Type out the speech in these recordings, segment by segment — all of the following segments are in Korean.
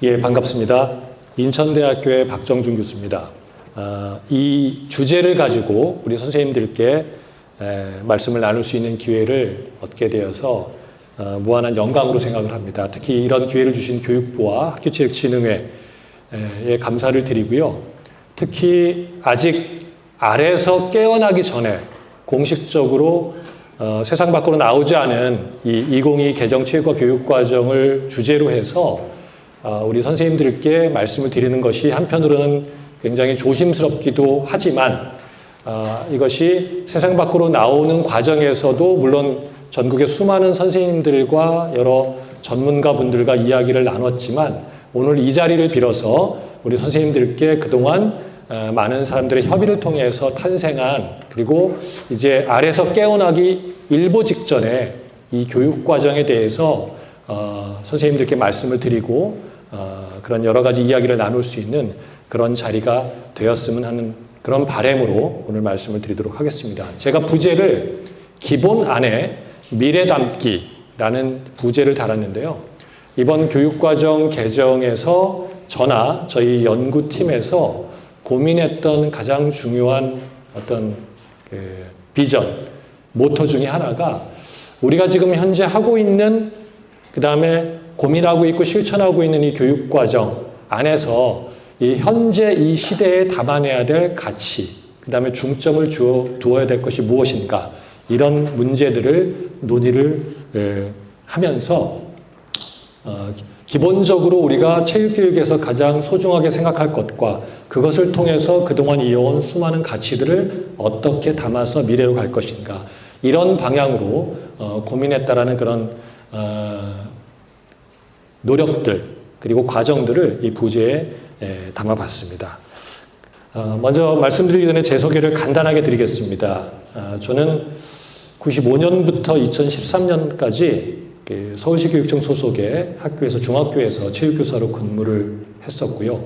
예, 반갑습니다. 인천대학교의 박정준 교수입니다. 이 주제를 가지고 우리 선생님들께 말씀을 나눌 수 있는 기회를 얻게 되어서 무한한 영광으로 생각을 합니다. 특히 이런 기회를 주신 교육부와 학교체육진흥회에 감사를 드리고요. 특히 아직 알에서 깨어나기 전에 공식적으로 세상 밖으로 나오지 않은 이 2022 개정체육과 교육과정을 주제로 해서 우리 선생님들께 말씀을 드리는 것이 한편으로는 굉장히 조심스럽기도 하지만 이것이 세상 밖으로 나오는 과정에서도 물론 전국의 수많은 선생님들과 여러 전문가분들과 이야기를 나눴지만 오늘 이 자리를 빌어서 우리 선생님들께 그동안 많은 사람들의 협의를 통해서 탄생한 그리고 이제 알에서 깨어나기 일보 직전에 이 교육과정에 대해서 선생님들께 말씀을 드리고 그런 여러 가지 이야기를 나눌 수 있는 그런 자리가 되었으면 하는 그런 바람으로 오늘 말씀을 드리도록 하겠습니다. 제가 부제를 기본 안에 미래 담기라는 부제를 달았는데요. 이번 교육과정 개정에서 저나 저희 연구팀에서 고민했던 가장 중요한 어떤 비전, 모토 중에 하나가 우리가 지금 현재 하고 있는 그 다음에 고민하고 있고 실천하고 있는 이 교육과정 안에서 이 현재 이 시대에 담아내야 될 가치, 그 다음에 중점을 두어야 될 것이 무엇인가 이런 문제들을 논의를 하면서 기본적으로 우리가 체육교육에서 가장 소중하게 생각할 것과 그것을 통해서 그동안 이어온 수많은 가치들을 어떻게 담아서 미래로 갈 것인가 이런 방향으로 고민했다라는 그런 노력들 그리고 과정들을 이 부제에 담아봤습니다. 먼저 말씀드리기 전에 제 소개를 간단하게 드리겠습니다. 저는 95년부터 2013년까지 서울시 교육청 소속의 학교에서 중학교에서 체육교사로 근무를 했었고요.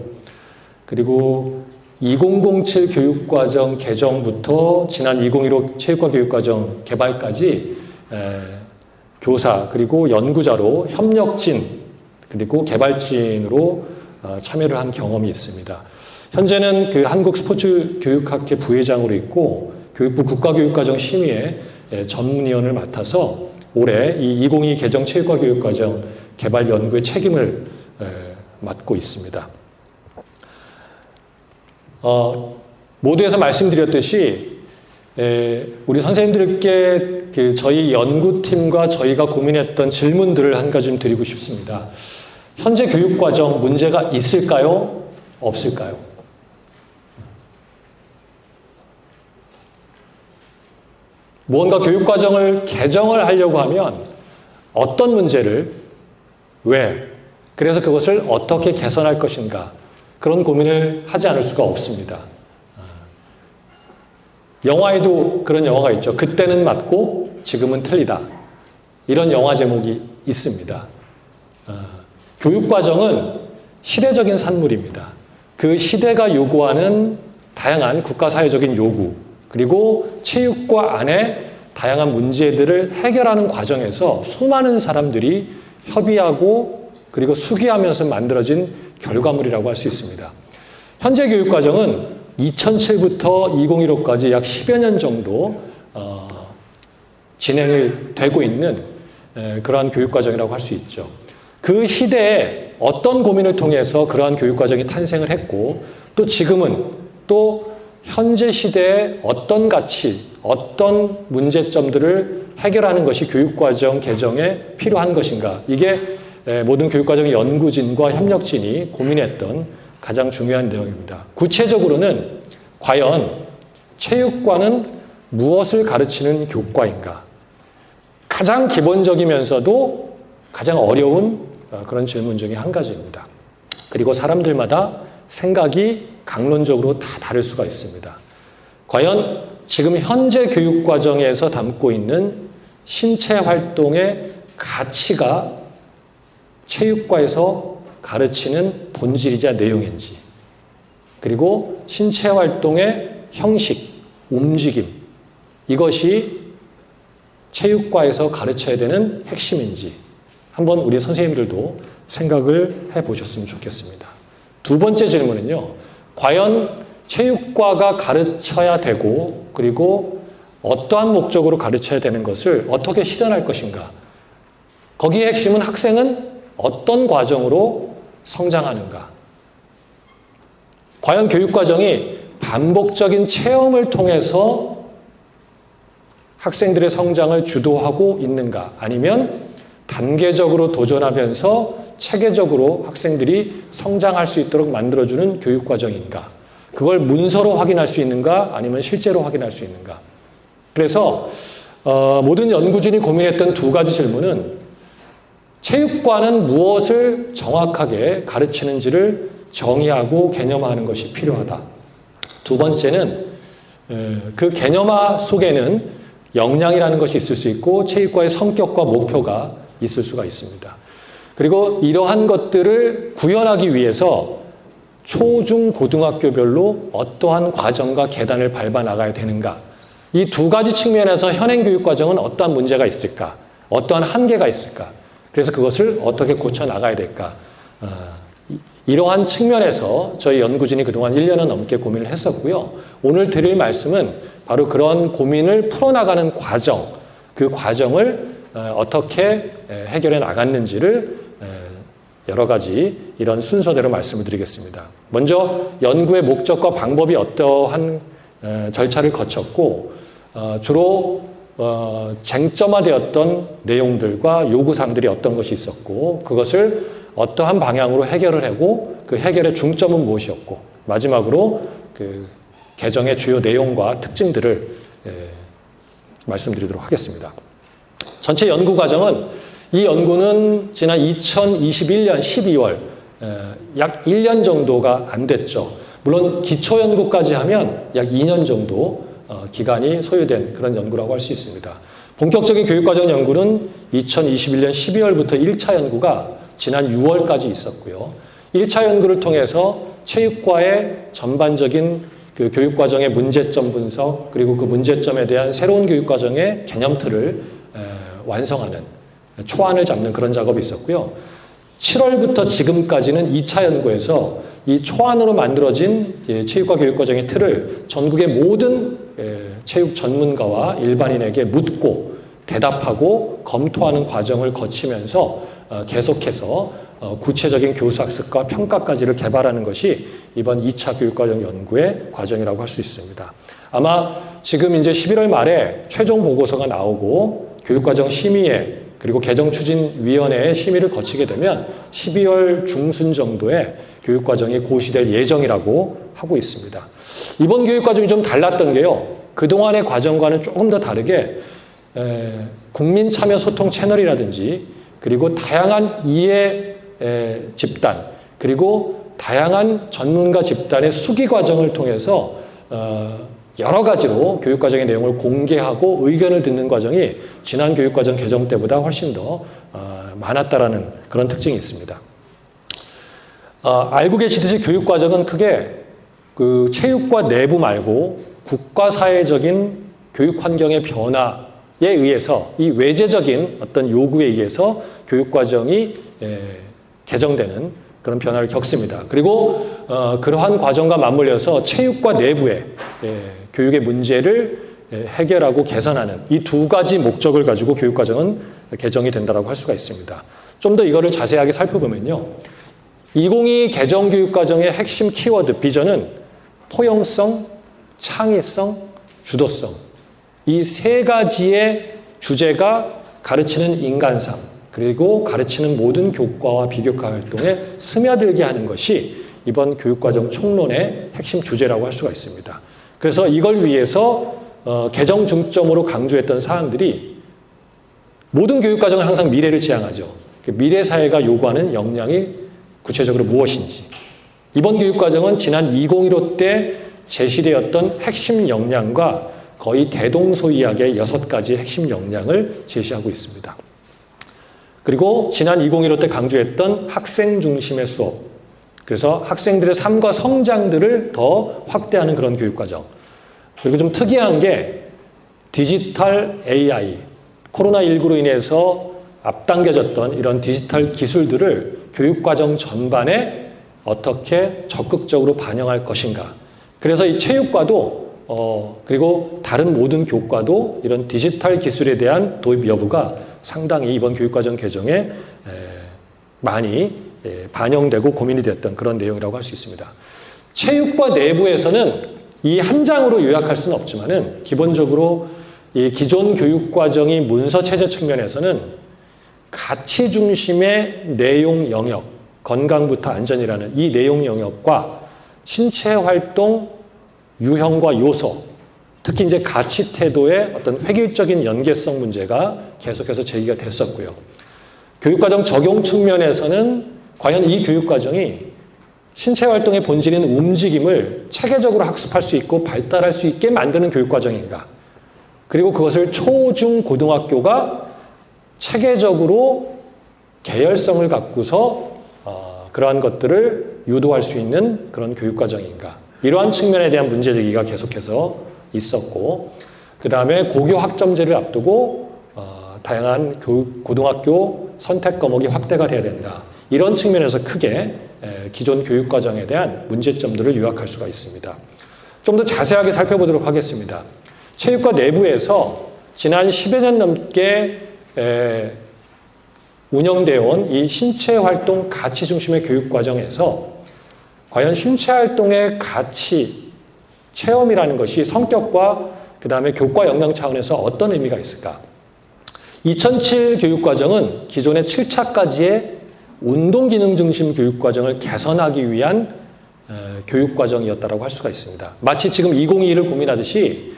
그리고 2007 교육과정 개정부터 지난 2015 체육과 교육과정 개발까지 교사 그리고 연구자로 협력진 그리고 개발진으로 참여를 한 경험이 있습니다. 현재는 그 한국스포츠교육학회 부회장으로 있고 교육부 국가교육과정 심의회 전문위원을 맡아서 올해 이 2022 개정 체육과 교육과정 개발 연구의 책임을 맡고 있습니다. 모두에서 말씀드렸듯이 우리 선생님들께 저희 연구팀과 저희가 고민했던 질문들을 한 가지 좀 드리고 싶습니다. 현재 교육과정 문제가 있을까요? 없을까요? 무언가 교육과정을 개정을 하려고 하면 어떤 문제를 왜 그래서 그것을 어떻게 개선할 것인가 그런 고민을 하지 않을 수가 없습니다. 영화에도 그런 영화가 있죠. 그때는 맞고 지금은 틀리다. 이런 영화 제목이 있습니다. 교육과정은 시대적인 산물입니다. 그 시대가 요구하는 다양한 국가사회적인 요구 그리고 체육과 안에 다양한 문제들을 해결하는 과정에서 수많은 사람들이 협의하고 그리고 수기하면서 만들어진 결과물이라고 할 수 있습니다. 현재 교육과정은 2007부터 2015까지 약 10여 년 정도 진행이 되고 있는 그러한 교육과정이라고 할 수 있죠. 그 시대에 어떤 고민을 통해서 그러한 교육과정이 탄생을 했고 또 지금은 또 현재 시대에 어떤 가치, 어떤 문제점들을 해결하는 것이 교육과정 개정에 필요한 것인가. 이게 모든 교육과정 연구진과 협력진이 고민했던 가장 중요한 내용입니다. 구체적으로는 과연 체육과는 무엇을 가르치는 교과인가? 가장 기본적이면서도 가장 어려운 그런 질문 중에 한 가지입니다. 그리고 사람들마다 생각이 강론적으로 다 다를 수가 있습니다. 과연 지금 현재 교육과정에서 담고 있는 신체 활동의 가치가 체육과에서 가르치는 본질이자 내용인지 그리고 신체 활동의 형식, 움직임 이것이 체육과에서 가르쳐야 되는 핵심인지 한번 우리 선생님들도 생각을 해보셨으면 좋겠습니다. 두 번째 질문은요. 과연 체육과가 가르쳐야 되고 그리고 어떠한 목적으로 가르쳐야 되는 것을 어떻게 실현할 것인가? 거기에 핵심은 학생은 어떤 과정으로 성장하는가? 과연 교육과정이 반복적인 체험을 통해서 학생들의 성장을 주도하고 있는가? 아니면 단계적으로 도전하면서 체계적으로 학생들이 성장할 수 있도록 만들어주는 교육과정인가? 그걸 문서로 확인할 수 있는가? 아니면 실제로 확인할 수 있는가? 그래서 모든 연구진이 고민했던 두 가지 질문은 체육과는 무엇을 정확하게 가르치는지를 정의하고 개념화하는 것이 필요하다. 두 번째는 그 개념화 속에는 역량이라는 것이 있을 수 있고 체육과의 성격과 목표가 있을 수가 있습니다. 그리고 이러한 것들을 구현하기 위해서 초, 중, 고등학교별로 어떠한 과정과 계단을 밟아 나가야 되는가? 이 두 가지 측면에서 현행 교육과정은 어떠한 문제가 있을까? 어떠한 한계가 있을까? 그래서 그것을 어떻게 고쳐 나가야 될까? 이러한 측면에서 저희 연구진이 그동안 1년은 넘게 고민을 했었고요. 오늘 드릴 말씀은 바로 그런 고민을 풀어나가는 과정, 그 과정을 어떻게 해결해 나갔는지를 여러 가지 이런 순서대로 말씀을 드리겠습니다. 먼저 연구의 목적과 방법이 어떠한 절차를 거쳤고 주로 쟁점화되었던 내용들과 요구사항들이 어떤 것이 있었고 그것을 어떠한 방향으로 해결을 하고 그 해결의 중점은 무엇이었고 마지막으로 그 개정의 주요 내용과 특징들을 말씀드리도록 하겠습니다. 전체 연구 과정은 이 연구는 지난 2021년 12월 약 1년 정도가 안 됐죠. 물론 기초 연구까지 하면 약 2년 정도 기간이 소요된 그런 연구라고 할 수 있습니다. 본격적인 교육과정 연구는 2021년 12월부터 1차 연구가 지난 6월까지 있었고요. 1차 연구를 통해서 체육과의 전반적인 그 교육과정의 문제점 분석 그리고 그 문제점에 대한 새로운 교육과정의 개념틀을 완성하는 초안을 잡는 그런 작업이 있었고요. 7월부터 지금까지는 2차 연구에서 이 초안으로 만들어진 체육과 교육과정의 틀을 전국의 모든 체육 전문가와 일반인에게 묻고 대답하고 검토하는 과정을 거치면서 계속해서 구체적인 교수학습과 평가까지를 개발하는 것이 이번 2차 교육과정 연구의 과정이라고 할 수 있습니다. 아마 지금 이제 11월 말에 최종 보고서가 나오고 교육과정 심의회 그리고 개정추진위원회의 심의를 거치게 되면 12월 중순 정도에 교육과정이 고시될 예정이라고 하고 있습니다. 이번 교육과정이 좀 달랐던 게요. 그동안의 과정과는 조금 더 다르게 국민참여소통 채널이라든지 그리고 다양한 이해 집단 그리고 다양한 전문가 집단의 수기 과정을 통해서 여러 가지로 교육과정의 내용을 공개하고 의견을 듣는 과정이 지난 교육과정 개정 때보다 훨씬 더 많았다라는 그런 특징이 있습니다. 알고 계시듯이 교육과정은 크게 그 체육과 내부 말고 국가사회적인 교육 환경의 변화에 의해서 이 외재적인 어떤 요구에 의해서 교육과정이 개정되는 그런 변화를 겪습니다. 그리고 그러한 과정과 맞물려서 체육과 내부의 교육의 문제를 해결하고 개선하는 이 두 가지 목적을 가지고 교육과정은 개정이 된다고 할 수가 있습니다. 좀 더 이거를 자세하게 살펴보면요. 2022 개정 교육과정의 핵심 키워드 비전은 포용성, 창의성, 주도성 이 세 가지의 주제가 가르치는 인간상 그리고 가르치는 모든 교과와 비교과 활동에 스며들게 하는 것이 이번 교육과정 총론의 핵심 주제라고 할 수가 있습니다. 그래서 이걸 위해서 개정 중점으로 강조했던 사항들이 모든 교육과정은 항상 미래를 지향하죠. 미래 사회가 요구하는 역량이 구체적으로 무엇인지 이번 교육과정은 지난 2015 때 제시되었던 핵심 역량과 거의 대동소이하게 6가지 핵심 역량을 제시하고 있습니다. 그리고 지난 2015 때 강조했던 학생 중심의 수업 그래서 학생들의 삶과 성장들을 더 확대하는 그런 교육과정 그리고 좀 특이한 게 디지털 AI 코로나19로 인해서 앞당겨졌던 이런 디지털 기술들을 교육과정 전반에 어떻게 적극적으로 반영할 것인가. 그래서 이 체육과도 그리고 다른 모든 교과도 이런 디지털 기술에 대한 도입 여부가 상당히 이번 교육과정 개정에 많이 반영되고 고민이 됐던 그런 내용이라고 할 수 있습니다. 체육과 내부에서는 이 한 장으로 요약할 수는 없지만은 기본적으로 이 기존 교육과정이 문서 체제 측면에서는 가치 중심의 내용 영역, 건강부터 안전이라는 이 내용 영역과 신체 활동, 유형과 요소, 특히 이제 가치 태도의 어떤 획일적인 연계성 문제가 계속해서 제기가 됐었고요. 교육과정 적용 측면에서는 과연 이 교육과정이 신체 활동의 본질인 움직임을 체계적으로 학습할 수 있고 발달할 수 있게 만드는 교육과정인가? 그리고 그것을 초, 중, 고등학교가 체계적으로 계열성을 갖고서 그러한 것들을 유도할 수 있는 그런 교육과정인가? 이러한 측면에 대한 문제제기가 계속해서 있었고, 그 다음에 고교 학점제를 앞두고 다양한 고등학교 선택 과목이 확대가 돼야 된다. 이런 측면에서 크게 기존 교육과정에 대한 문제점들을 요약할 수가 있습니다. 좀 더 자세하게 살펴보도록 하겠습니다. 체육과 내부에서 지난 10여 년 넘게 운영되어 온 이 신체활동 가치 중심의 교육과정에서 과연 신체활동의 가치, 체험이라는 것이 성격과 그 다음에 교과 역량 차원에서 어떤 의미가 있을까? 2007 교육과정은 기존의 7차까지의 운동기능 중심 교육과정을 개선하기 위한 교육과정이었다고 할 수가 있습니다. 마치 지금 2021을 고민하듯이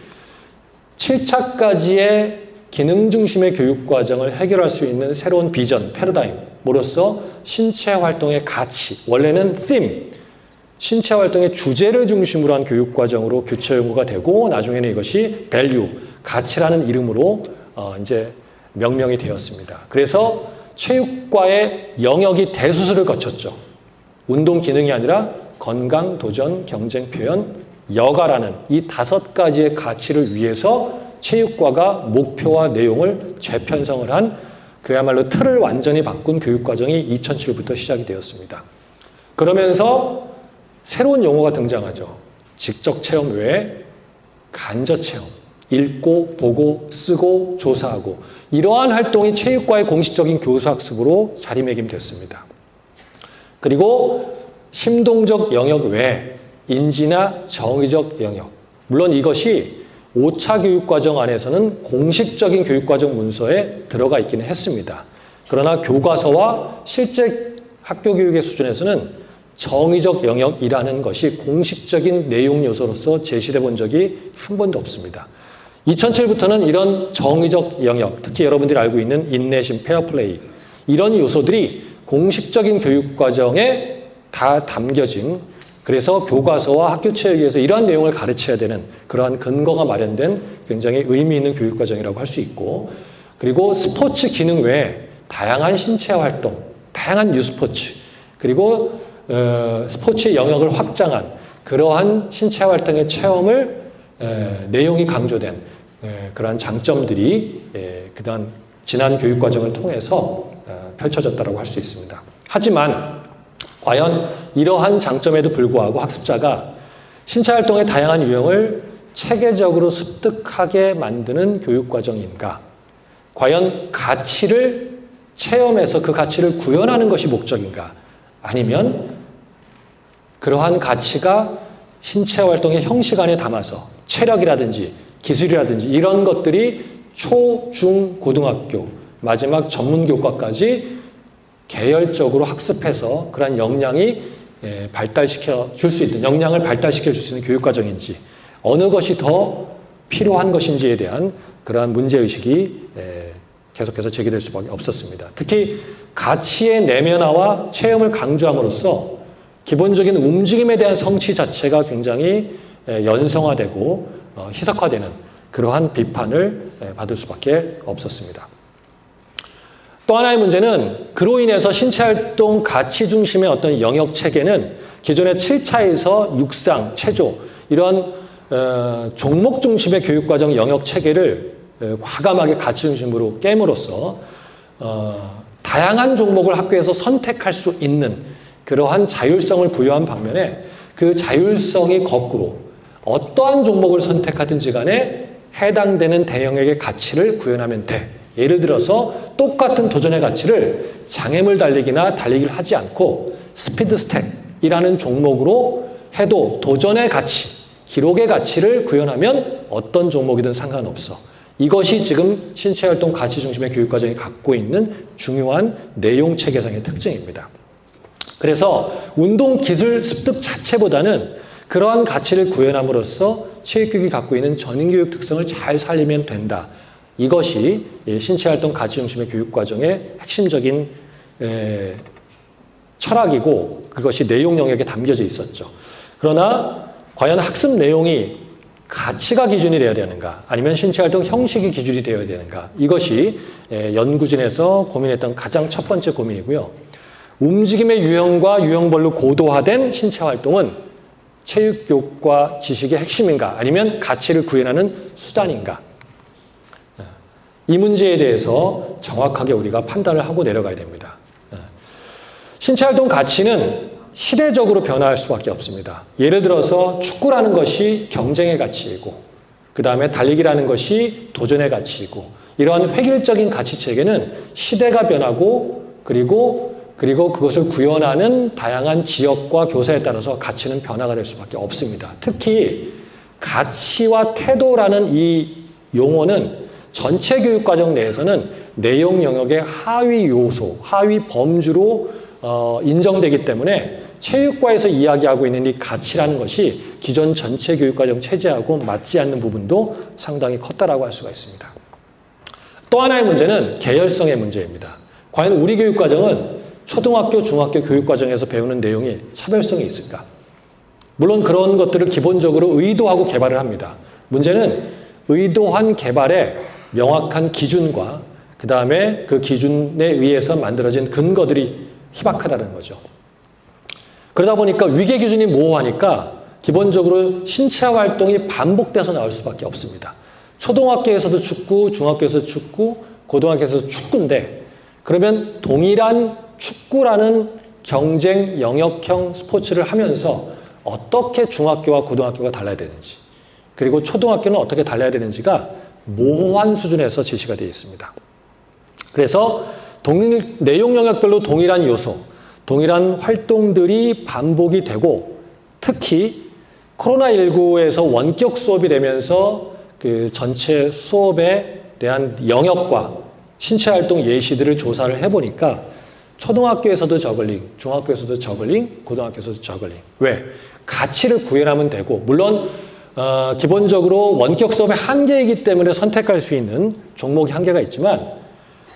7차까지의 기능 중심의 교육과정을 해결할 수 있는 새로운 비전, 패러다임으로서 신체활동의 가치, 원래는 theme, 신체활동의 주제를 중심으로 한 교육과정으로 교체 용어가 되고 나중에는 이것이 value, 가치라는 이름으로 이제 명명이 되었습니다. 그래서 체육과의 영역이 대수술을 거쳤죠. 운동 기능이 아니라 건강, 도전, 경쟁, 표현, 여가라는 이 5가지의 가치를 위해서 체육과가 목표와 내용을 재편성을 한 그야말로 틀을 완전히 바꾼 교육과정이 2007부터 시작이 되었습니다. 그러면서 새로운 용어가 등장하죠. 직접 체험 외에 간접 체험, 읽고, 보고, 쓰고, 조사하고 이러한 활동이 체육과의 공식적인 교수학습으로 자리매김됐습니다. 그리고 심동적 영역 외에 인지나 정의적 영역, 물론 이것이 5차 교육과정 안에서는 공식적인 교육과정 문서에 들어가 있기는 했습니다. 그러나 교과서와 실제 학교 교육의 수준에서는 정의적 영역이라는 것이 공식적인 내용 요소로서 제시돼 본 적이 한 번도 없습니다. 2007부터는 이런 정의적 영역, 특히 여러분들이 알고 있는 인내심, 페어플레이 이런 요소들이 공식적인 교육과정에 다 담겨진, 그래서 교과서와 학교 체육에서 이러한 내용을 가르쳐야 되는 그러한 근거가 마련된 굉장히 의미 있는 교육과정이라고 할 수 있고, 그리고 스포츠 기능 외에 다양한 신체 활동, 다양한 유스포츠, 그리고 스포츠의 영역을 확장한 그러한 신체 활동의 체험을 내용이 강조된 그러한 장점들이 그동안 지난 교육과정을 통해서 펼쳐졌다고 할 수 있습니다. 하지만 과연 이러한 장점에도 불구하고 학습자가 신체 활동의 다양한 유형을 체계적으로 습득하게 만드는 교육과정인가? 과연 가치를 체험해서 그 가치를 구현하는 것이 목적인가? 아니면 그러한 가치가 신체 활동의 형식 안에 담아서 체력이라든지 기술이라든지 이런 것들이 초, 중, 고등학교, 마지막 전문교과까지 계열적으로 학습해서 그러한 역량이 발달시켜 줄 수 있는, 역량을 발달시켜 줄 수 있는 교육과정인지 어느 것이 더 필요한 것인지에 대한 그러한 문제의식이 계속해서 제기될 수밖에 없었습니다. 특히 가치의 내면화와 체험을 강조함으로써 기본적인 움직임에 대한 성취 자체가 굉장히 연성화되고 희석화되는 그러한 비판을 받을 수밖에 없었습니다. 또 하나의 문제는 그로 인해서 신체활동 가치 중심의 어떤 영역 체계는 기존의 7차에서 육상, 체조 이런 종목 중심의 교육과정 영역 체계를 과감하게 가치 중심으로 깨므로써 다양한 종목을 학교에서 선택할 수 있는 그러한 자율성을 부여한 반면에 그 자율성이 거꾸로 어떠한 종목을 선택하든지 간에 해당되는 대형액의 가치를 구현하면 돼. 예를 들어서 똑같은 도전의 가치를 장애물 달리기나 달리기를 하지 않고 스피드 스택이라는 종목으로 해도 도전의 가치, 기록의 가치를 구현하면 어떤 종목이든 상관없어. 이것이 지금 신체활동 가치 중심의 교육과정이 갖고 있는 중요한 내용 체계상의 특징입니다. 그래서 운동 기술 습득 자체보다는 그러한 가치를 구현함으로써 체육교육이 갖고 있는 전인교육 특성을 잘 살리면 된다. 이것이 신체활동 가치 중심의 교육과정의 핵심적인 철학이고 그것이 내용 영역에 담겨져 있었죠. 그러나 과연 학습 내용이 가치가 기준이 되어야 되는가 아니면 신체활동 형식이 기준이 되어야 되는가 이것이 연구진에서 고민했던 가장 첫 번째 고민이고요. 움직임의 유형과 유형별로 고도화된 신체활동은 체육교육과 지식의 핵심인가 아니면 가치를 구현하는 수단인가 이 문제에 대해서 정확하게 우리가 판단을 하고 내려가야 됩니다. 신체활동 가치는 시대적으로 변화할 수밖에 없습니다. 예를 들어서 축구라는 것이 경쟁의 가치이고 그 다음에 달리기라는 것이 도전의 가치이고 이러한 획일적인 가치체계는 시대가 변하고 그리고 그것을 구현하는 다양한 지역과 교사에 따라서 가치는 변화가 될 수밖에 없습니다. 특히 가치와 태도라는 이 용어는 전체 교육과정 내에서는 내용 영역의 하위 요소, 하위 범주로 인정되기 때문에 체육과에서 이야기하고 있는 이 가치라는 것이 기존 전체 교육과정 체제하고 맞지 않는 부분도 상당히 컸다라고 할 수가 있습니다. 또 하나의 문제는 계열성의 문제입니다. 과연 우리 교육과정은 초등학교, 중학교 교육과정에서 배우는 내용이 차별성이 있을까? 물론 그런 것들을 기본적으로 의도하고 개발을 합니다. 문제는 의도한 개발에 명확한 기준과 그 다음에 그 기준에 의해서 만들어진 근거들이 희박하다는 거죠. 그러다 보니까 위계 기준이 모호하니까 기본적으로 신체 활동이 반복돼서 나올 수밖에 없습니다. 초등학교에서도 축구, 중학교에서도 축구, 고등학교에서도 축구인데 그러면 동일한 축구라는 경쟁 영역형 스포츠를 하면서 어떻게 중학교와 고등학교가 달라야 되는지 그리고 초등학교는 어떻게 달라야 되는지가 모호한 수준에서 제시가 되어 있습니다. 그래서 내용 영역별로 동일한 요소, 동일한 활동들이 반복이 되고 특히 코로나19에서 원격 수업이 되면서 그 전체 수업에 대한 영역과 신체활동 예시들을 조사를 해보니까 초등학교에서도 저글링, 중학교에서도 저글링, 고등학교에서도 저글링. 왜? 가치를 구현하면 되고 물론 기본적으로 원격 수업의 한계이기 때문에 선택할 수 있는 종목이 한계가 있지만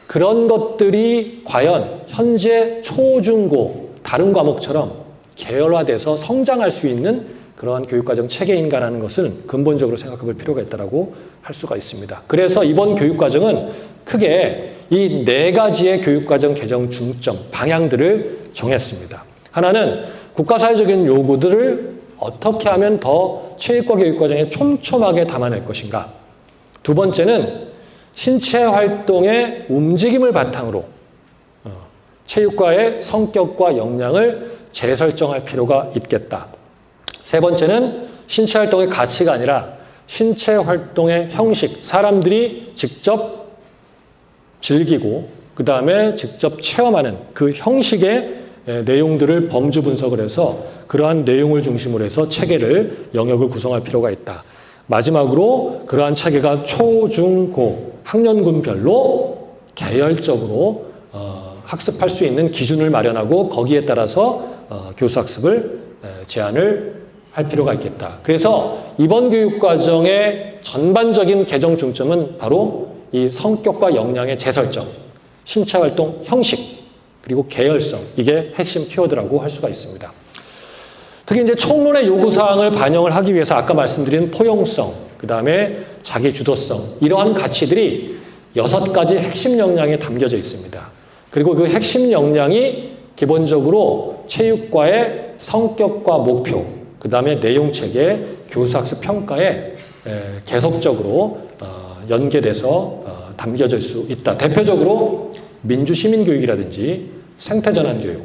그런 것들이 과연 현재 초, 중, 고 다른 과목처럼 계열화돼서 성장할 수 있는 그러한 교육과정 체계인가라는 것은 근본적으로 생각해 볼 필요가 있다고 할 수가 있습니다. 그래서 이번 교육과정은 크게 이 4가지의 교육과정 개정 중점, 방향들을 정했습니다. 하나는 국가사회적인 요구들을 어떻게 하면 더 체육과 교육과정에 촘촘하게 담아낼 것인가. 두 번째는 신체 활동의 움직임을 바탕으로 체육과의 성격과 역량을 재설정할 필요가 있겠다. 세 번째는 신체 활동의 가치가 아니라 신체 활동의 형식, 사람들이 직접 즐기고 그 다음에 직접 체험하는 그 형식의 내용들을 범주 분석을 해서 그러한 내용을 중심으로 해서 체계를 영역을 구성할 필요가 있다. 마지막으로 그러한 체계가 초, 중, 고 학년군별로 계열적으로 학습할 수 있는 기준을 마련하고 거기에 따라서 교수학습을 제한을 할 필요가 있겠다. 그래서 이번 교육과정의 전반적인 개정 중점은 바로 이 성격과 역량의 재설정, 신체활동 형식, 그리고 계열성, 이게 핵심 키워드라고 할 수가 있습니다. 특히 이제 총론의 요구사항을 반영을 하기 위해서 아까 말씀드린 포용성, 그 다음에 자기 주도성, 이러한 가치들이 6가지 핵심 역량에 담겨져 있습니다. 그리고 그 핵심 역량이 기본적으로 체육과의 성격과 목표, 그 다음에 내용체계, 교수학습 평가에 계속적으로 연계돼서 담겨질 수 있다. 대표적으로 민주시민교육이라든지 생태전환교육,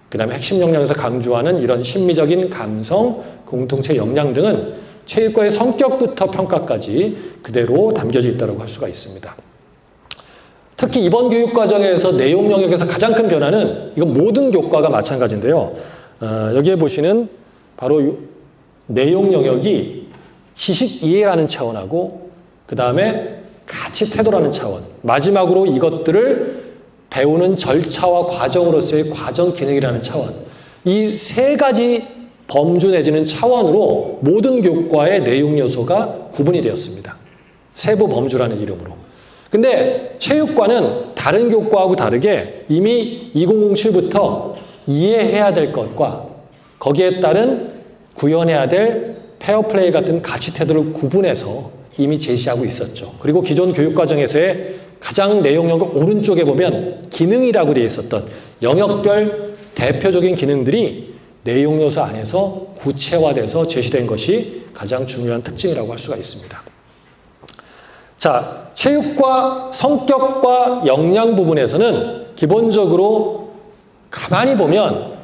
그 다음에 핵심 역량에서 강조하는 이런 심미적인 감성, 공동체 역량 등은 체육과의 성격부터 평가까지 그대로 담겨져 있다고 할 수가 있습니다. 특히 이번 교육과정에서 내용 영역에서 가장 큰 변화는 이건 모든 교과가 마찬가지인데요. 여기에 보시는 바로 내용 영역이 지식 이해라는 차원하고 그 다음에 가치 태도라는 차원, 마지막으로 이것들을 배우는 절차와 과정으로서의 과정 기능이라는 차원, 이 세 가지 범주 내지는 차원으로 모든 교과의 내용 요소가 구분이 되었습니다. 세부 범주라는 이름으로. 근데 체육과는 다른 교과하고 다르게 이미 2007부터 이해해야 될 것과 거기에 따른 구현해야 될 페어플레이 같은 가치 태도를 구분해서 이미 제시하고 있었죠. 그리고 기존 교육과정에서의 가장 내용 영역 오른쪽에 보면 기능이라고 되어 있었던 영역별 대표적인 기능들이 내용 요소 안에서 구체화돼서 제시된 것이 가장 중요한 특징이라고 할 수가 있습니다. 자, 체육과 성격과 역량 부분에서는 기본적으로 가만히 보면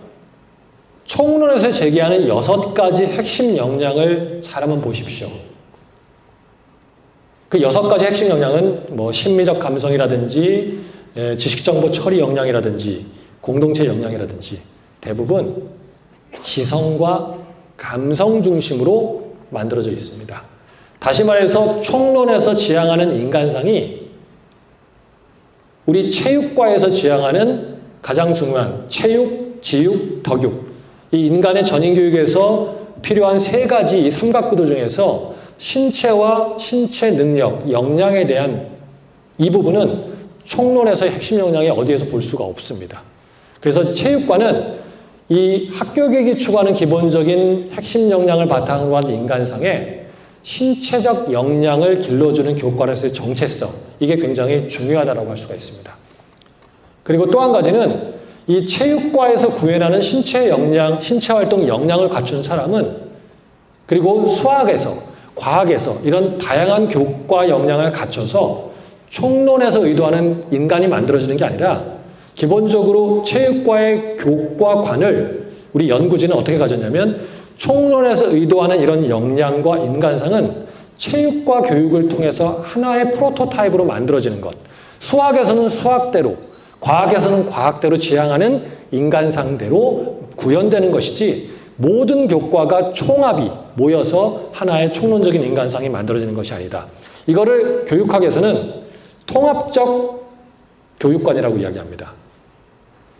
총론에서 제기하는 6가지 핵심 역량을 잘 한번 보십시오. 그 6가지 핵심 역량은 뭐 심미적 감성이라든지 지식정보 처리 역량이라든지 공동체 역량이라든지 대부분 지성과 감성 중심으로 만들어져 있습니다. 다시 말해서 총론에서 지향하는 인간상이 우리 체육과에서 지향하는 가장 중요한 체육, 지육, 덕육, 이 인간의 전인교육에서 필요한 3가지 이 삼각구도 중에서 신체와 신체 능력, 역량에 대한 이 부분은 총론에서의 핵심 역량이 어디에서 볼 수가 없습니다. 그래서 체육과는 이 학교교육이 추구하는 기본적인 핵심 역량을 바탕으로 한 인간상의 신체적 역량을 길러주는 교과로서의 정체성, 이게 굉장히 중요하다고 할 수가 있습니다. 그리고 또 한 가지는 이 체육과에서 구현하는 신체 역량, 신체 활동 역량을 갖춘 사람은 그리고 수학에서, 과학에서 이런 다양한 교과 역량을 갖춰서 총론에서 의도하는 인간이 만들어지는 게 아니라 기본적으로 체육과의 교과관을 우리 연구진은 어떻게 가졌냐면 총론에서 의도하는 이런 역량과 인간상은 체육과 교육을 통해서 하나의 프로토타입으로 만들어지는 것. 수학에서는 수학대로, 과학에서는 과학대로 지향하는 인간상대로 구현되는 것이지 모든 교과가 총합이 모여서 하나의 총론적인 인간상이 만들어지는 것이 아니다. 이거를 교육학에서는 통합적 교육관이라고 이야기합니다.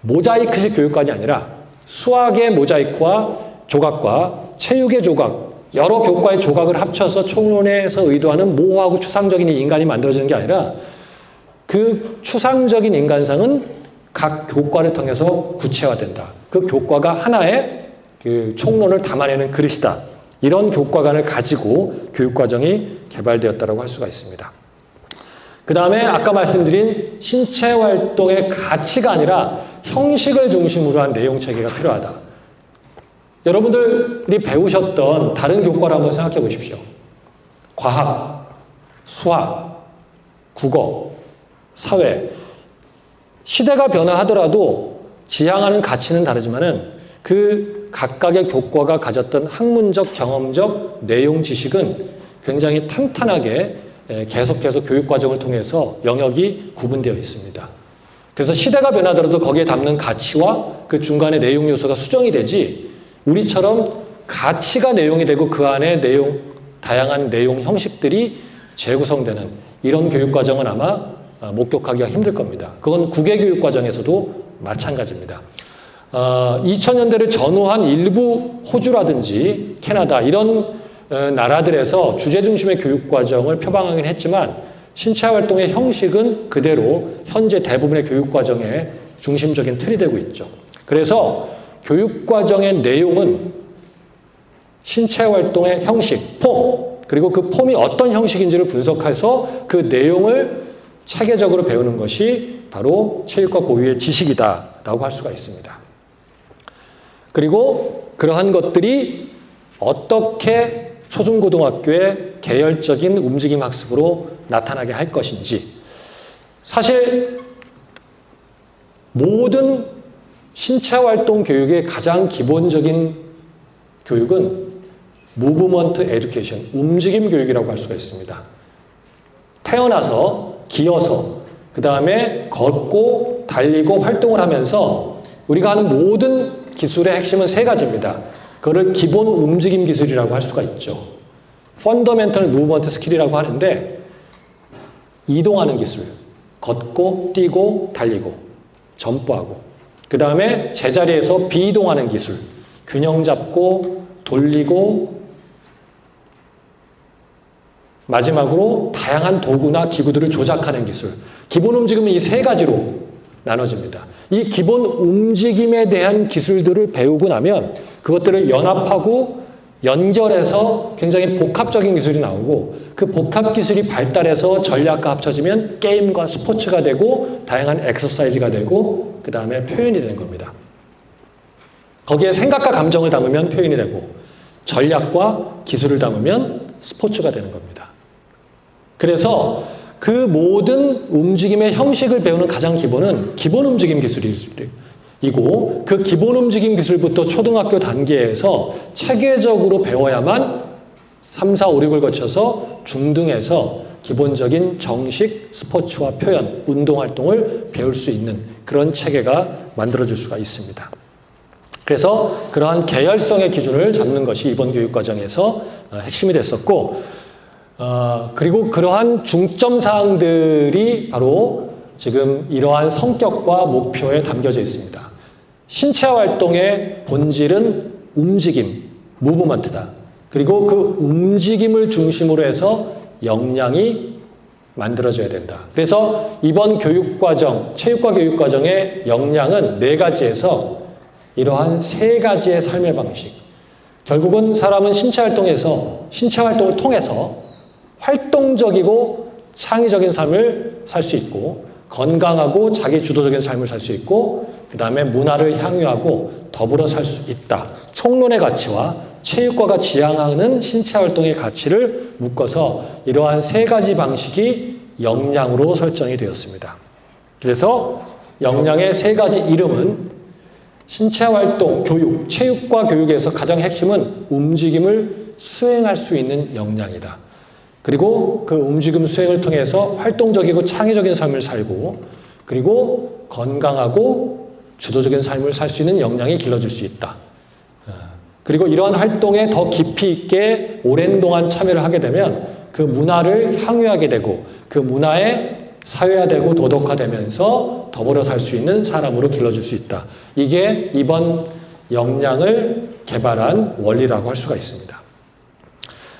모자이크식 교육관이 아니라 수학의 모자이크와 조각과 체육의 조각, 여러 교과의 조각을 합쳐서 총론에서 의도하는 모호하고 추상적인 인간이 만들어지는 게 아니라 그 추상적인 인간상은 각 교과를 통해서 구체화된다. 그 교과가 하나의 그 총론을 담아내는 그릇이다. 이런 교과관을 가지고 교육과정이 개발되었다고 할 수가 있습니다. 그 다음에 아까 말씀드린 신체 활동의 가치가 아니라 형식을 중심으로 한 내용 체계가 필요하다. 여러분들이 배우셨던 다른 교과를 한번 생각해 보십시오. 과학, 수학, 국어, 사회. 시대가 변화하더라도 지향하는 가치는 다르지만은 그 각각의 교과가 가졌던 학문적, 경험적 내용 지식은 굉장히 탄탄하게 계속해서 교육과정을 통해서 영역이 구분되어 있습니다. 그래서 시대가 변하더라도 거기에 담는 가치와 그 중간의 내용 요소가 수정이 되지 우리처럼 가치가 내용이 되고 그 안에 다양한 내용 형식들이 재구성되는 이런 교육과정은 아마 목격하기가 힘들 겁니다. 그건 국외교육과정에서도 마찬가지입니다. 2000년대를 전후한 일부 호주라든지 캐나다 이런 나라들에서 주제 중심의 교육과정을 표방하긴 했지만 신체활동의 형식은 그대로 현재 대부분의 교육과정의 중심적인 틀이 되고 있죠. 그래서 교육과정의 내용은 신체활동의 형식, 폼, 그리고 그 폼이 어떤 형식인지를 분석해서 그 내용을 체계적으로 배우는 것이 바로 체육과 고유의 지식이다라고 할 수가 있습니다. 그리고 그러한 것들이 어떻게 초중고등학교의 계열적인 움직임 학습으로 나타나게 할 것인지 사실 모든 신체 활동 교육의 가장 기본적인 교육은 무브먼트 에듀케이션, 움직임 교육이라고 할 수가 있습니다. 태어나서 기어서 그 다음에 걷고 달리고 활동을 하면서 우리가 하는 모든 기술의 핵심은 세 가지입니다. 그거를 기본 움직임 기술이라고 할 수가 있죠. 펀더멘털 무브먼트 스킬이라고 하는데 이동하는 기술, 걷고 뛰고 달리고 점프하고 그 다음에 제자리에서 비이동하는 기술, 균형 잡고 돌리고 마지막으로 다양한 도구나 기구들을 조작하는 기술. 기본 움직임은 이 세 가지로 나눠집니다. 이 기본 움직임에 대한 기술들을 배우고 나면 그것들을 연합하고 연결해서 굉장히 복합적인 기술이 나오고 그 복합 기술이 발달해서 전략과 합쳐지면 게임과 스포츠가 되고 다양한 엑서사이즈가 되고 그 다음에 표현이 되는 겁니다. 거기에 생각과 감정을 담으면 표현이 되고 전략과 기술을 담으면 스포츠가 되는 겁니다. 그래서 그 모든 움직임의 형식을 배우는 가장 기본은 기본 움직임 기술이고 그 기본 움직임 기술부터 초등학교 단계에서 체계적으로 배워야만 3, 4, 5, 6을 거쳐서 중등에서 기본적인 정식 스포츠와 표현, 운동활동을 배울 수 있는 그런 체계가 만들어질 수가 있습니다. 그래서 그러한 계열성의 기준을 잡는 것이 이번 교육과정에서 핵심이 됐었고 그리고 그러한 중점 사항들이 바로 지금 이러한 성격과 목표에 담겨져 있습니다. 신체 활동의 본질은 움직임, 무브먼트다. 그리고 그 움직임을 중심으로 해서 역량이 만들어져야 된다. 그래서 이번 교육과정, 체육과 교육과정의 역량은 4가지에서 이러한 3가지의 삶의 방식. 결국은 사람은 신체 활동을 통해서 활동적이고 창의적인 삶을 살 수 있고 건강하고 자기 주도적인 삶을 살 수 있고 그 다음에 문화를 향유하고 더불어 살 수 있다. 총론의 가치와 체육과가 지향하는 신체 활동의 가치를 묶어서 이러한 3가지 방식이 역량으로 설정이 되었습니다. 그래서 역량의 3가지 이름은 신체 활동, 교육, 체육과 교육에서 가장 핵심은 움직임을 수행할 수 있는 역량이다. 그리고 그 움직임 수행을 통해서 활동적이고 창의적인 삶을 살고 그리고 건강하고 주도적인 삶을 살 수 있는 역량이 길러질 수 있다. 그리고 이러한 활동에 더 깊이 있게 오랜 동안 참여를 하게 되면 그 문화를 향유하게 되고 그 문화에 사회화되고 도덕화되면서 더불어 살 수 있는 사람으로 길러줄 수 있다. 이게 이번 역량을 개발한 원리라고 할 수가 있습니다.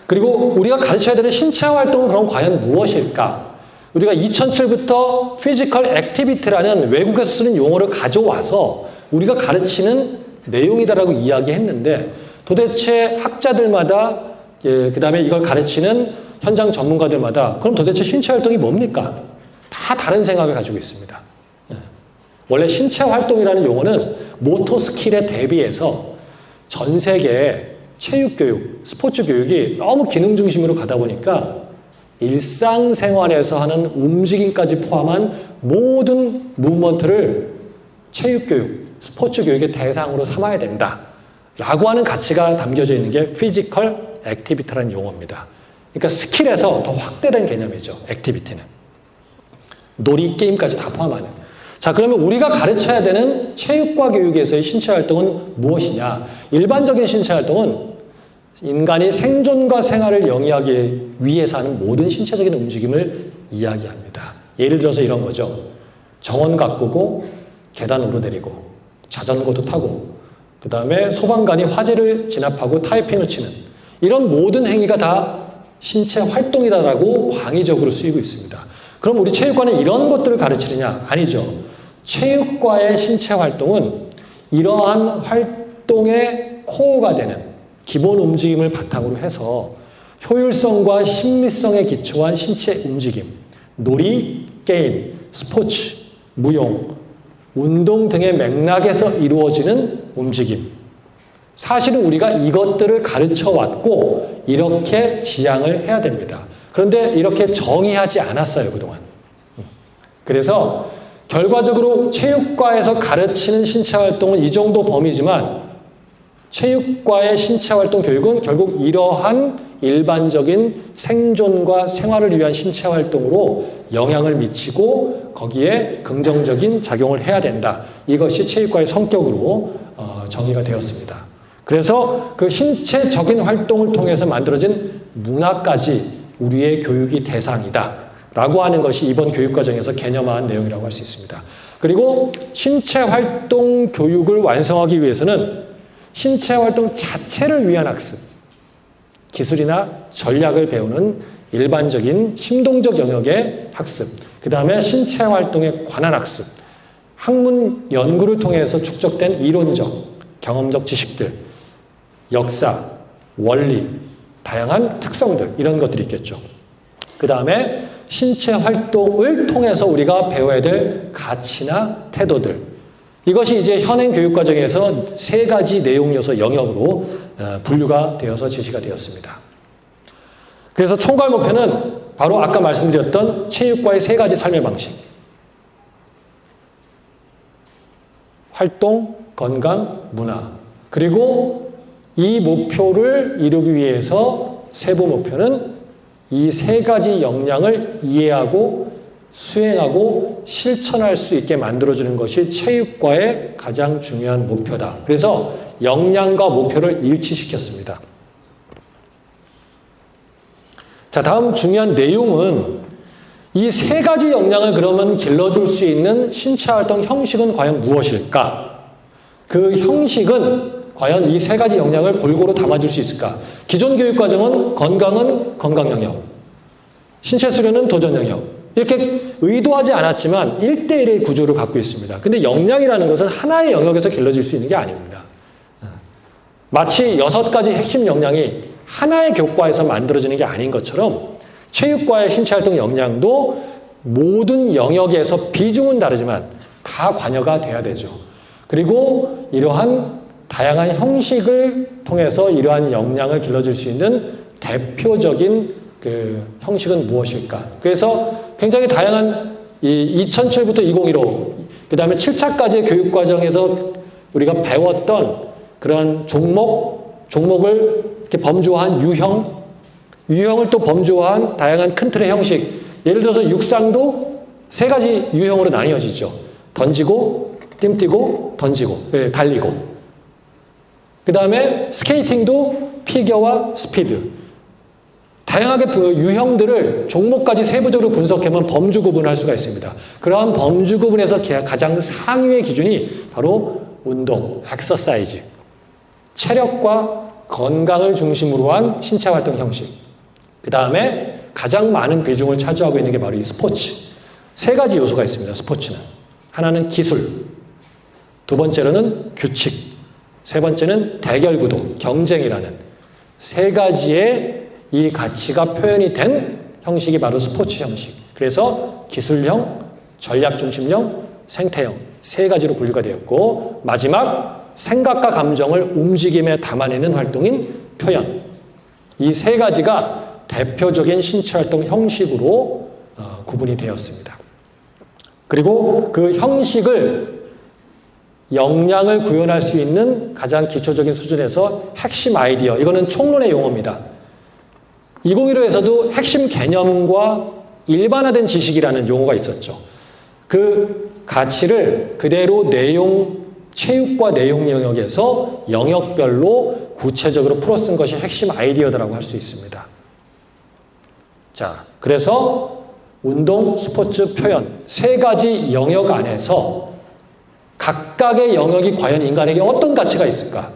그리고 우리가 가르쳐야 되는 신체 활동은 그럼 과연 무엇일까? 우리가 2007부터 피지컬 액티비티라는 외국에서 쓰는 용어를 가져와서 우리가 가르치는 내용이다라고 이야기했는데 도대체 학자들마다 그 다음에 이걸 가르치는 현장 전문가들마다 그럼 도대체 신체 활동이 뭡니까? 다 다른 생각을 가지고 있습니다. 원래 신체 활동이라는 용어는 모터 스킬에 대비해서 전 세계에 체육교육, 스포츠 교육이 너무 기능 중심으로 가다 보니까 일상생활에서 하는 움직임까지 포함한 모든 무브먼트를 체육교육, 스포츠 교육의 대상으로 삼아야 된다라고 하는 가치가 담겨져 있는 게 피지컬 액티비티라는 용어입니다. 그러니까 스킬에서 더 확대된 개념이죠. 액티비티는. 놀이, 게임까지 다 포함하는. 자, 그러면 우리가 가르쳐야 되는 체육과 교육에서의 신체 활동은 무엇이냐? 일반적인 신체 활동은 인간이 생존과 생활을 영위하기 위해서 하는 모든 신체적인 움직임을 이야기합니다. 예를 들어서 이런 거죠. 정원 가꾸고 계단 오르내리고 자전거도 타고 그 다음에 소방관이 화재를 진압하고 타이핑을 치는 이런 모든 행위가 다 신체 활동이다라고 광의적으로 쓰이고 있습니다. 그럼 우리 체육과는 이런 것들을 가르치느냐? 아니죠. 체육과의 신체 활동은 이러한 활동의 코어가 되는 기본 움직임을 바탕으로 해서 효율성과 심리성에 기초한 신체 움직임, 놀이, 게임, 스포츠, 무용, 운동 등의 맥락에서 이루어지는 움직임. 사실은 우리가 이것들을 가르쳐 왔고 이렇게 지향을 해야 됩니다. 그런데 이렇게 정의하지 않았어요, 그동안. 그래서 결과적으로 체육과에서 가르치는 신체활동은 이 정도 범위지만 체육과의 신체활동 교육은 결국 이러한 일반적인 생존과 생활을 위한 신체활동으로 영향을 미치고 거기에 긍정적인 작용을 해야 된다. 이것이 체육과의 성격으로 정의가 되었습니다. 그래서 그 신체적인 활동을 통해서 만들어진 문화까지 우리의 교육이 대상이다 라고 하는 것이 이번 교육과정에서 개념화한 내용이라고 할 수 있습니다. 그리고 신체활동 교육을 완성하기 위해서는 신체활동 자체를 위한 학습, 기술이나 전략을 배우는 일반적인 심동적 영역의 학습, 그 다음에 신체활동에 관한 학습, 학문 연구를 통해서 축적된 이론적, 경험적 지식들, 역사, 원리, 다양한 특성들 이런 것들이 있겠죠. 그 다음에 신체활동을 통해서 우리가 배워야 될 가치나 태도들, 이것이 이제 현행 교육과정에서 세 가지 내용 요소 영역으로 분류가 되어서 제시가 되었습니다. 그래서 총괄 목표는 바로 아까 말씀드렸던 체육과의 세 가지 삶의 방식. 활동, 건강, 문화. 그리고 이 목표를 이루기 위해서 세부 목표는 이 세 가지 역량을 이해하고 수행하고 실천할 수 있게 만들어주는 것이 체육과의 가장 중요한 목표다. 그래서 역량과 목표를 일치시켰습니다. 자, 다음 중요한 내용은 이 세 가지 역량을 그러면 길러줄 수 있는 신체활동 형식은 과연 무엇일까? 그 형식은 과연 이 세 가지 역량을 골고루 담아줄 수 있을까? 기존 교육과정은 건강은 건강 영역, 신체 수련은 도전 영역, 이렇게 의도하지 않았지만 1대1의 구조를 갖고 있습니다. 근데 역량이라는 것은 하나의 영역에서 길러질 수 있는 게 아닙니다. 마치 6가지 핵심 역량이 하나의 교과에서 만들어지는 게 아닌 것처럼 체육과의 신체활동 역량도 모든 영역에서 비중은 다르지만 다 관여가 돼야 되죠. 그리고 이러한 다양한 형식을 통해서 이러한 역량을 길러줄 수 있는 대표적인 그 형식은 무엇일까? 그래서 굉장히 다양한 2007부터 2015, 그 다음에 7차까지의 교육과정에서 우리가 배웠던 그런 종목을 이렇게 범주화한 유형을 또 범주화한 다양한 큰 틀의 형식. 예를 들어서 육상도 세 가지 유형으로 나뉘어지죠. 던지고, 띵뛰고, 던지고, 달리고. 그 다음에 스케이팅도 피겨와 스피드. 다양하게 유형들을 종목까지 세부적으로 분석하면 범주 구분할 수가 있습니다. 그러한 범주 구분에서 가장 상위의 기준이 바로 운동, 엑서사이즈, 체력과 건강을 중심으로 한 신체활동 형식. 그 다음에 가장 많은 비중을 차지하고 있는 게 바로 이 스포츠. 세 가지 요소가 있습니다. 스포츠는. 하나는 기술, 두 번째로는 규칙, 세 번째는 대결구도, 경쟁이라는 세 가지의 이 가치가 표현이 된 형식이 바로 스포츠 형식. 그래서 기술형, 전략중심형, 생태형 세 가지로 분류가 되었고 마지막 생각과 감정을 움직임에 담아내는 활동인 표현. 이 세 가지가 대표적인 신체활동 형식으로 구분이 되었습니다. 그리고 그 형식을 역량을 구현할 수 있는 가장 기초적인 수준에서 핵심 아이디어, 이거는 총론의 용어입니다. 2015에서도 핵심 개념과 일반화된 지식이라는 용어가 있었죠. 그 가치를 그대로 체육과 내용 영역에서 영역별로 구체적으로 풀어쓴 것이 핵심 아이디어라고 할 수 있습니다. 자, 그래서 운동, 스포츠, 표현 세 가지 영역 안에서 각각의 영역이 과연 인간에게 어떤 가치가 있을까?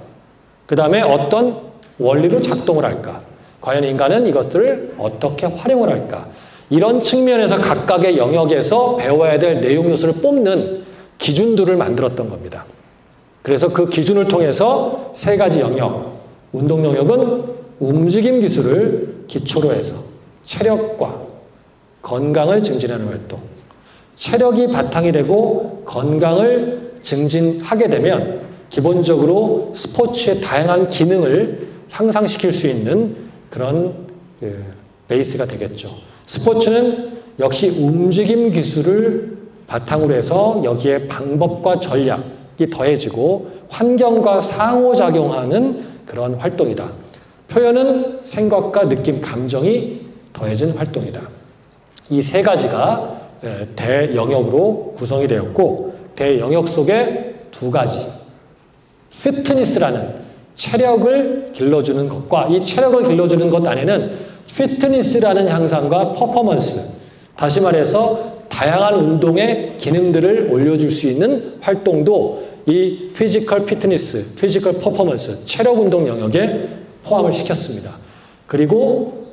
그 다음에 어떤 원리로 작동을 할까? 과연 인간은 이것들을 어떻게 활용을 할까? 이런 측면에서 각각의 영역에서 배워야 될 내용 요소를 뽑는 기준들을 만들었던 겁니다. 그래서 그 기준을 통해서 세 가지 영역, 운동 영역은 움직임 기술을 기초로 해서 체력과 건강을 증진하는 활동, 체력이 바탕이 되고 건강을 증진하게 되면 기본적으로 스포츠의 다양한 기능을 향상시킬 수 있는 그런 베이스가 되겠죠. 스포츠는 역시 움직임 기술을 바탕으로 해서 여기에 방법과 전략이 더해지고 환경과 상호작용하는 그런 활동이다. 표현은 생각과 느낌, 감정이 더해진 활동이다. 이 세 가지가 대영역으로 구성이 되었고 대영역 속에 두 가지 피트니스라는 체력을 길러주는 것과 이 체력을 길러주는 것 안에는 피트니스라는 향상과 퍼포먼스, 다시 말해서 다양한 운동의 기능들을 올려줄 수 있는 활동도 이 피지컬 피트니스, 피지컬 퍼포먼스, 체력 운동 영역에 포함을 시켰습니다. 그리고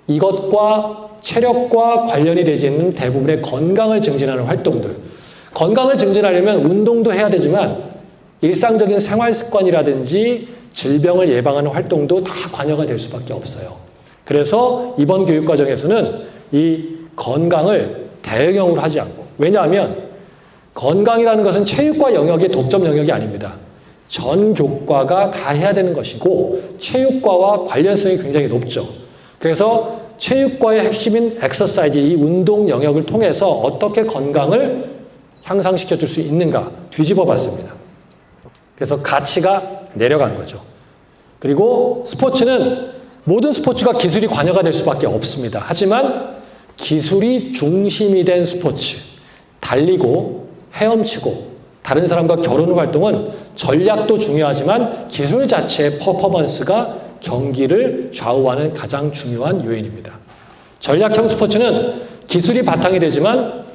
이것과 체력과 관련이 되지 있는 대부분의 건강을 증진하는 활동들. 건강을 증진하려면 운동도 해야 되지만 일상적인 생활 습관이라든지 질병을 예방하는 활동도 다 관여가 될 수밖에 없어요. 그래서 이번 교육과정에서는 이 건강을 대형으로 하지 않고, 왜냐하면 건강이라는 것은 체육과 영역의 독점 영역이 아닙니다. 전 교과가 다 해야 되는 것이고 체육과와 관련성이 굉장히 높죠. 그래서 체육과의 핵심인 엑서사이즈, 이 운동 영역을 통해서 어떻게 건강을 향상시켜 줄 수 있는가 뒤집어 봤습니다. 그래서 가치가 내려간 거죠. 그리고 스포츠는 모든 스포츠가 기술이 관여가 될 수밖에 없습니다. 하지만 기술이 중심이 된 스포츠, 달리고 헤엄치고 다른 사람과 겨루는 활동은 전략도 중요하지만 기술 자체의 퍼포먼스가 경기를 좌우하는 가장 중요한 요인입니다. 전략형 스포츠는 기술이 바탕이 되지만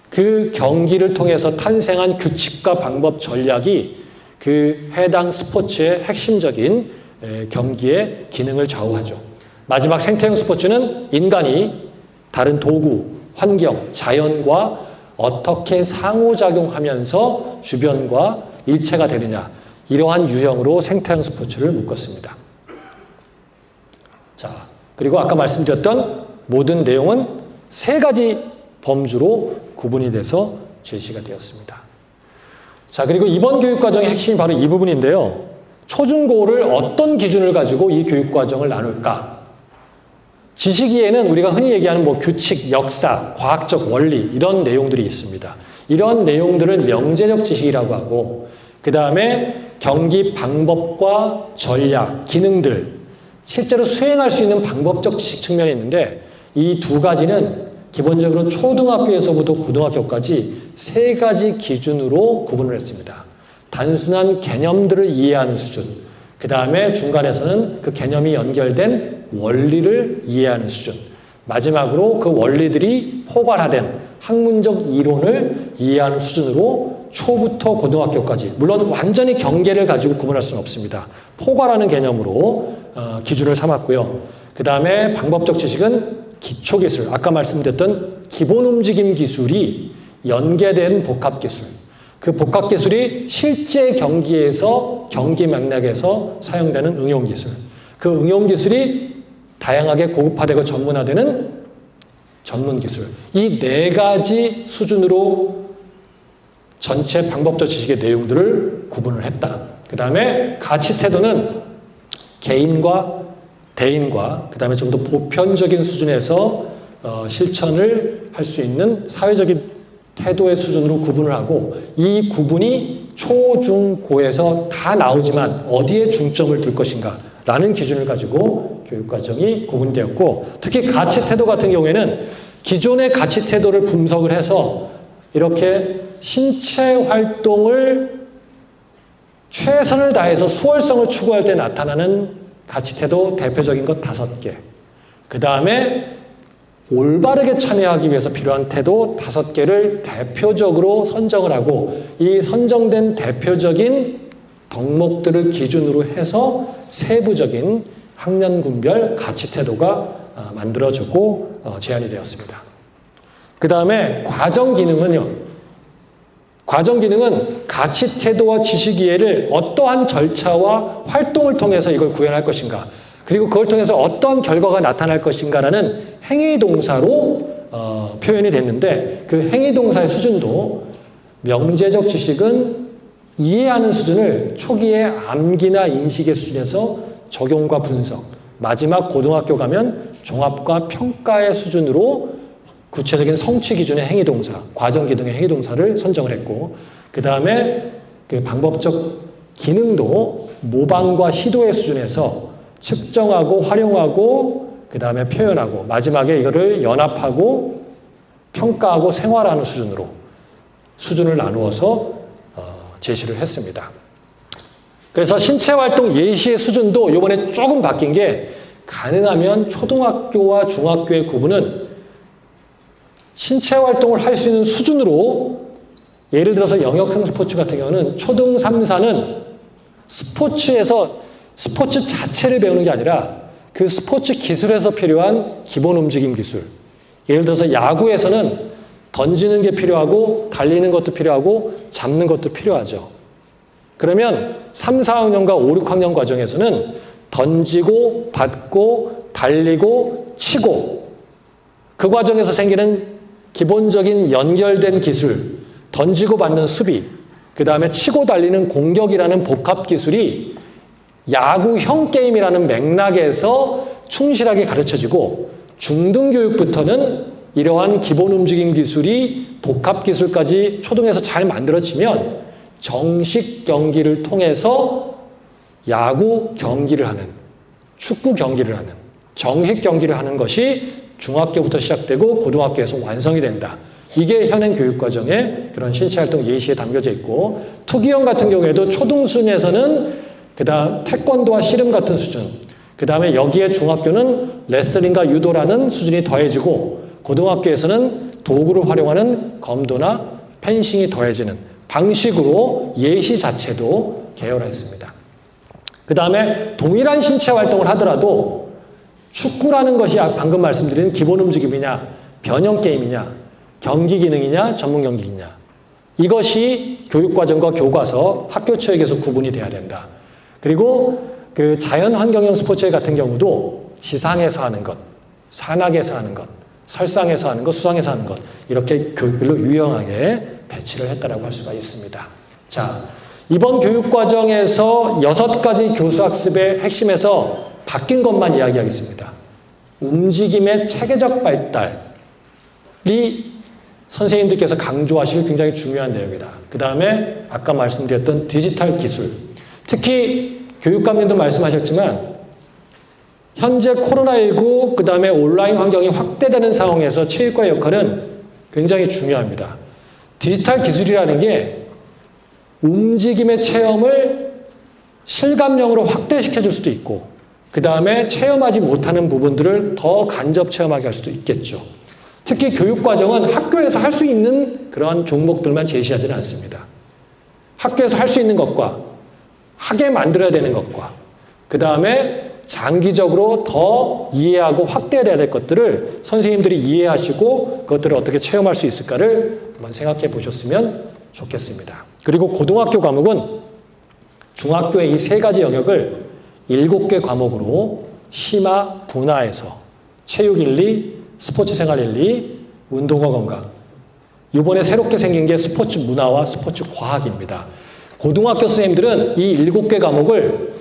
그 경기를 통해서 탄생한 규칙과 방법, 전략이 그 해당 스포츠의 핵심적인 경기의 기능을 좌우하죠. 마지막 생태형 스포츠는 인간이 다른 도구, 환경, 자연과 어떻게 상호작용하면서 주변과 일체가 되느냐, 이러한 유형으로 생태형 스포츠를 묶었습니다. 자, 그리고 아까 말씀드렸던 모든 내용은 세 가지 범주로 구분이 돼서 제시가 되었습니다. 자, 그리고 이번 교육과정의 핵심이 바로 이 부분인데요. 초중고를 어떤 기준을 가지고 이 교육과정을 나눌까? 지식이에는 우리가 흔히 얘기하는 규칙, 역사, 과학적 원리 이런 내용들이 있습니다. 이런 내용들을 명제적 지식이라고 하고 그 다음에 경기 방법과 전략, 기능들, 실제로 수행할 수 있는 방법적 지식 측면이 있는데 이 두 가지는 기본적으로 초등학교에서부터 고등학교까지 세 가지 기준으로 구분을 했습니다. 단순한 개념들을 이해하는 수준, 그 다음에 중간에서는 그 개념이 연결된 원리를 이해하는 수준, 마지막으로 그 원리들이 포괄화된 학문적 이론을 이해하는 수준으로 초부터 고등학교까지, 물론 완전히 경계를 가지고 구분할 수는 없습니다. 포괄하는 개념으로 기준을 삼았고요. 그 다음에 방법적 지식은 기초기술, 아까 말씀드렸던 기본 움직임 기술이 연계된 복합기술, 그 복합기술이 실제 경기에서, 경기 맥락에서 사용되는 응용기술, 그 응용기술이 다양하게 고급화되고 전문화되는 전문기술, 이 네 가지 수준으로 전체 방법적 지식의 내용들을 구분을 했다. 그 다음에 가치 태도는 개인과 대인과 그 다음에 좀 더 보편적인 수준에서 실천을 할 수 있는 사회적인 태도의 수준으로 구분을 하고 이 구분이 초, 중, 고에서 다 나오지만 어디에 중점을 둘 것인가 라는 기준을 가지고 교육과정이 구분되었고 특히 가치 태도 같은 경우에는 기존의 가치 태도를 분석을 해서 이렇게 신체 활동을 최선을 다해서 수월성을 추구할 때 나타나는 가치 태도 대표적인 것 5개. 그 다음에 올바르게 참여하기 위해서 필요한 태도 5개를 대표적으로 선정을 하고 이 선정된 대표적인 덕목들을 기준으로 해서 세부적인 학년군별 가치 태도가 만들어지고 제안이 되었습니다. 그 다음에 과정 기능은요. 과정 기능은 가치 태도와 지식 이해를 어떠한 절차와 활동을 통해서 이걸 구현할 것인가, 그리고 그걸 통해서 어떠한 결과가 나타날 것인가라는 행위 동사로 표현이 됐는데 그 행위 동사의 수준도 명제적 지식은 이해하는 수준을 초기에 암기나 인식의 수준에서 적용과 분석, 마지막 고등학교 가면 종합과 평가의 수준으로 구체적인 성취 기준의 행위동사, 과정 기능의 행위동사를 선정을 했고, 그 다음에 그 방법적 기능도 모방과 시도의 수준에서 측정하고 활용하고 그 다음에 표현하고 마지막에 이거를 연합하고 평가하고 생활하는 수준으로 수준을 나누어서 제시를 했습니다. 그래서 신체활동 예시의 수준도 이번에 조금 바뀐 게 가능하면 초등학교와 중학교의 구분은 신체활동을 할 수 있는 수준으로 예를 들어서 영역성 스포츠 같은 경우는 초등 3, 4는 스포츠에서 스포츠 자체를 배우는 게 아니라 그 스포츠 기술에서 필요한 기본 움직임 기술. 예를 들어서 야구에서는 던지는 게 필요하고 달리는 것도 필요하고 잡는 것도 필요하죠. 그러면 3, 4학년과 5, 6학년 과정에서는 던지고 받고 달리고 치고 그 과정에서 생기는 기본적인 연결된 기술, 던지고 받는 수비, 그 다음에 치고 달리는 공격이라는 복합 기술이 야구형 게임이라는 맥락에서 충실하게 가르쳐지고 중등교육부터는 이러한 기본 움직임 기술이 복합 기술까지 초등에서 잘 만들어지면 정식 경기를 통해서 야구 경기를 하는, 축구 경기를 하는, 정식 경기를 하는 것이 중학교부터 시작되고 고등학교에서 완성이 된다. 이게 현행 교육과정의 그런 신체활동 예시에 담겨져 있고, 투기형 같은 경우에도 초등 수준에서는 그 다음 태권도와 씨름 같은 수준, 그 다음에 여기에 중학교는 레슬링과 유도라는 수준이 더해지고 고등학교에서는 도구를 활용하는 검도나 펜싱이 더해지는 방식으로 예시 자체도 개열했습니다. 그 다음에 동일한 신체활동을 하더라도 축구라는 것이 방금 말씀드린 기본 움직임이냐, 변형 게임이냐, 경기 기능이냐, 전문 경기이냐, 이것이 교육과정과 교과서, 학교 체육에서 구분이 돼야 된다. 그리고 그 자연 환경형 스포츠 같은 경우도 지상에서 하는 것, 산악에서 하는 것, 설상에서 하는 것, 수상에서 하는 것, 이렇게 교육별로 유용하게 배치를 했다라고 할 수가 있습니다. 자, 이번 교육과정에서 6가지 교수학습의 핵심에서 바뀐 것만 이야기하겠습니다. 움직임의 체계적 발달이 선생님들께서 강조하실 굉장히 중요한 내용이다. 그 다음에 아까 말씀드렸던 디지털 기술, 특히 교육감님도 말씀하셨지만 현재 코로나19 그 다음에 온라인 환경이 확대되는 상황에서 체육과의 역할은 굉장히 중요합니다. 디지털 기술이라는 게 움직임의 체험을 실감형으로 확대시켜 줄 수도 있고 그 다음에 체험하지 못하는 부분들을 더 간접 체험하게 할 수도 있겠죠. 특히 교육과정은 학교에서 할 수 있는 그러한 종목들만 제시하지는 않습니다. 학교에서 할 수 있는 것과 하게 만들어야 되는 것과 그 다음에 장기적으로 더 이해하고 확대해야 될 것들을 선생님들이 이해하시고 그것들을 어떻게 체험할 수 있을까를 한번 생각해 보셨으면 좋겠습니다. 그리고 고등학교 과목은 중학교의 이 3가지 영역을 7개 과목으로 심화 분화해서 체육 1리, 스포츠 생활 1리, 운동과 건강. 이번에 새롭게 생긴 게 스포츠 문화와 스포츠 과학입니다. 고등학교 선생님들은 이 7개 과목을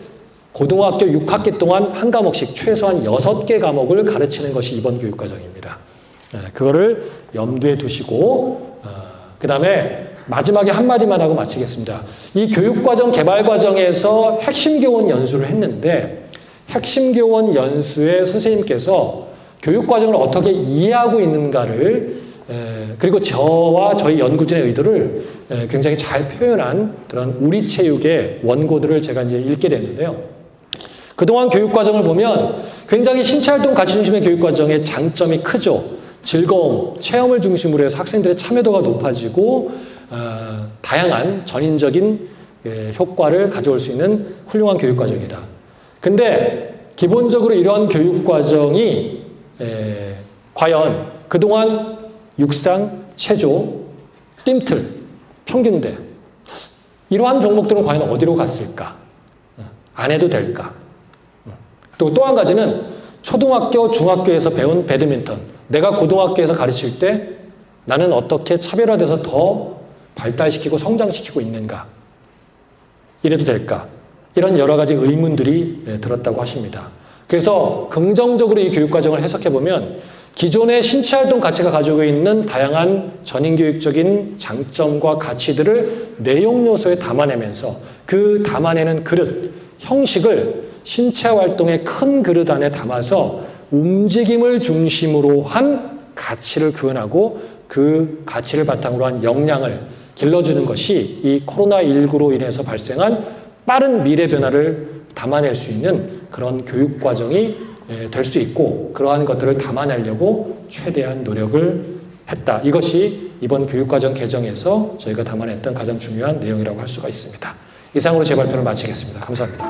고등학교 6학기 동안 한 과목씩 최소한 6개 과목을 가르치는 것이 이번 교육과정입니다. 그거를 염두에 두시고 그 다음에 마지막에 한마디만 하고 마치겠습니다. 이 교육과정 개발 과정에서 핵심 교원 연수를 했는데 핵심 교원 연수에 선생님께서 교육과정을 어떻게 이해하고 있는가를 그리고 저와 저희 연구진의 의도를 굉장히 잘 표현한 그런 우리 체육의 원고들을 제가 이제 읽게 됐는데요. 그동안 교육과정을 보면 굉장히 신체활동 가치 중심의 교육과정의 장점이 크죠. 즐거움, 체험을 중심으로 해서 학생들의 참여도가 높아지고 다양한 전인적인 효과를 가져올 수 있는 훌륭한 교육과정이다. 근데 기본적으로 이러한 교육과정이 과연 그동안 육상, 체조, 뜀틀, 평균대 이러한 종목들은 과연 어디로 갔을까? 안 해도 될까? 또 한 가지는 초등학교, 중학교에서 배운 배드민턴 내가 고등학교에서 가르칠 때 나는 어떻게 차별화돼서 더 발달시키고 성장시키고 있는가? 이래도 될까? 이런 여러 가지 의문들이 들었다고 하십니다. 그래서 긍정적으로 이 교육과정을 해석해보면 기존의 신체활동 가치가 가지고 있는 다양한 전인교육적인 장점과 가치들을 내용 요소에 담아내면서 그 담아내는 그릇, 형식을 신체활동의 큰 그릇 안에 담아서 움직임을 중심으로 한 가치를 구현하고 그 가치를 바탕으로 한 역량을 길러주는 것이 이 코로나19로 인해서 발생한 빠른 미래 변화를 담아낼 수 있는 그런 교육 과정이 될 수 있고, 그러한 것들을 담아내려고 최대한 노력을 했다. 이것이 이번 교육과정 개정에서 저희가 담아냈던 가장 중요한 내용이라고 할 수가 있습니다. 이상으로 제 발표를 마치겠습니다. 감사합니다.